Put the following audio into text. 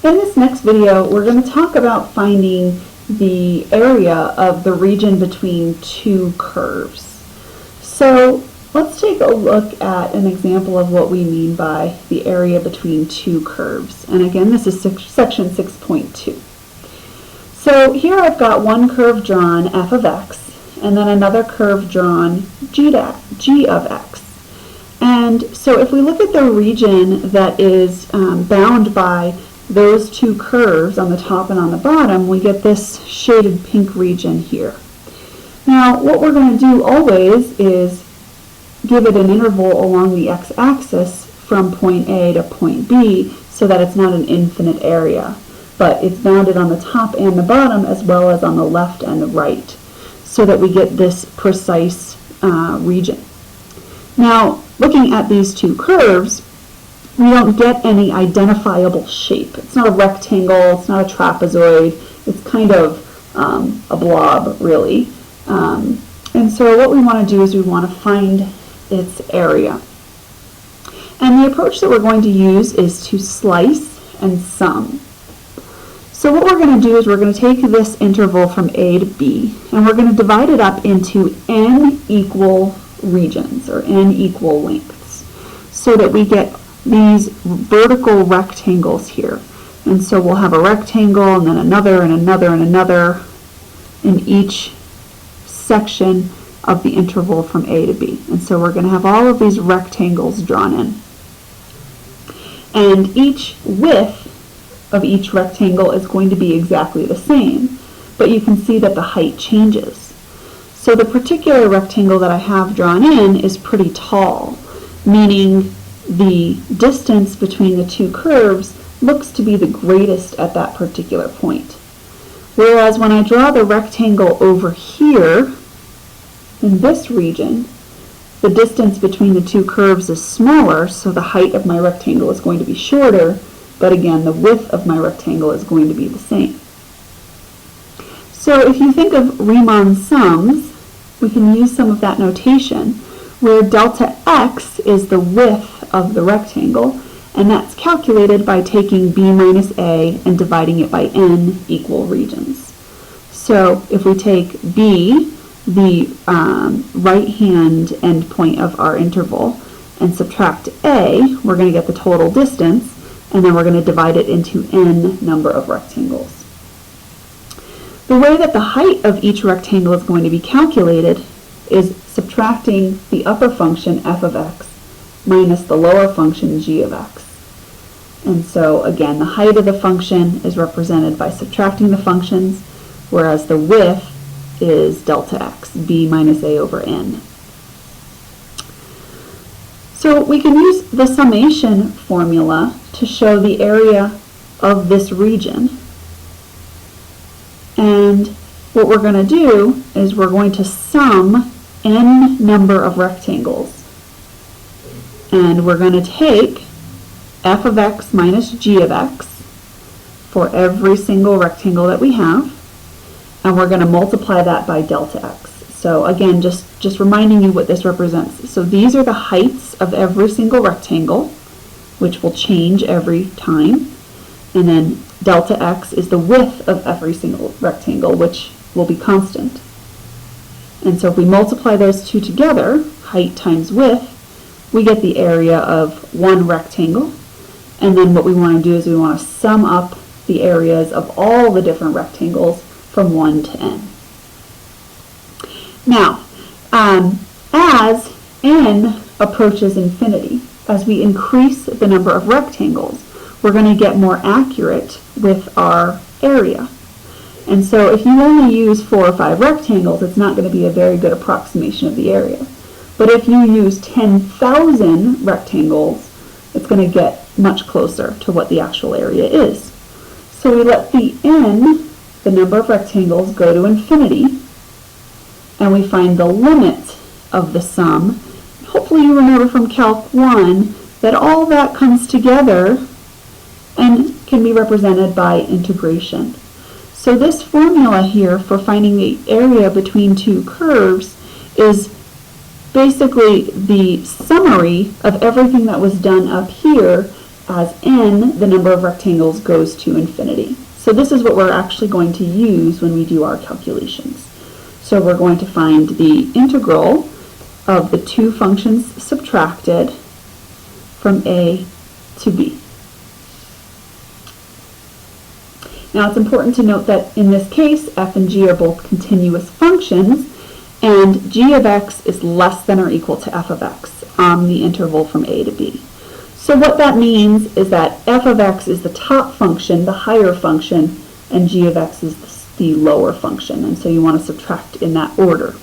In this next video, we're going to talk about finding the area of the region between two curves. So let's take a look at an example of what we mean by the area between two curves. And again, this is section 6.2. So here I've got one curve drawn, f of x, and then another curve drawn, g of x. And so if we look at the region that is bound by those two curves on the top and on the bottom, we get this shaded pink region here. Now, what we're going to do always is give it an interval along the x-axis from point A to point B so that it's not an infinite area, but it's bounded on the top and the bottom as well as on the left and the right so that we get this precise region. Now, looking at these two curves, we don't get any identifiable shape. It's not a rectangle, it's not a trapezoid, it's kind of a blob, really. And so what we want to do is we want to find its area. And the approach that we're going to use is to slice and sum. So what we're going to do is we're going to take this interval from A to B, and we're going to divide it up into n equal regions, or n equal lengths, so that we get these vertical rectangles here. And so we'll have a rectangle and then another and another and another in each section of the interval from A to B. And so we're going to have all of these rectangles drawn in. And each width of each rectangle is going to be exactly the same, but you can see that the height changes. So the particular rectangle that I have drawn in is pretty tall, meaning the distance between the two curves looks to be the greatest at that particular point. Whereas when I draw the rectangle over here, in this region, the distance between the two curves is smaller, so the height of my rectangle is going to be shorter, but again, the width of my rectangle is going to be the same. So if you think of Riemann sums, we can use some of that notation, where delta x is the width of the rectangle, and that's calculated by taking b minus a and dividing it by n equal regions. So if we take b, the right-hand endpoint of our interval, and subtract a, we're going to get the total distance, and then we're going to divide it into n number of rectangles. The way that the height of each rectangle is going to be calculated is subtracting the upper function f of x minus the lower function g of x. And so again, the height of the function is represented by subtracting the functions, whereas the width is delta x, b minus a over n. So we can use the summation formula to show the area of this region. And what we're going to do is we're going to sum n number of rectangles. And we're going to take f of x minus g of x for every single rectangle that we have, and we're going to multiply that by delta x. So again, just reminding you what this represents. So these are the heights of every single rectangle, which will change every time, and then delta x is the width of every single rectangle, which will be constant. And so if we multiply those two together, height times width, we get the area of one rectangle. And then what we want to do is we want to sum up the areas of all the different rectangles from 1 to n. Now, as n approaches infinity, as we increase the number of rectangles, we're going to get more accurate with our area. And so if you only use 4 or 5 rectangles, it's not going to be a very good approximation of the area. But if you use 10,000 rectangles, it's going to get much closer to what the actual area is. So we let the n, the number of rectangles, go to infinity, and we find the limit of the sum. Hopefully you remember from Calc 1 that all that comes together and can be represented by integration. So this formula here for finding the area between two curves is basically the summary of everything that was done up here as n, the number of rectangles goes to infinity. So this is what we're actually going to use when we do our calculations. So we're going to find the integral of the two functions subtracted from a to b. Now it's important to note that in this case, f and g are both continuous functions, and g of x is less than or equal to f of x on the interval from a to b. So what that means is that f of x is the top function, the higher function, and g of x is the lower function, and so you want to subtract in that order.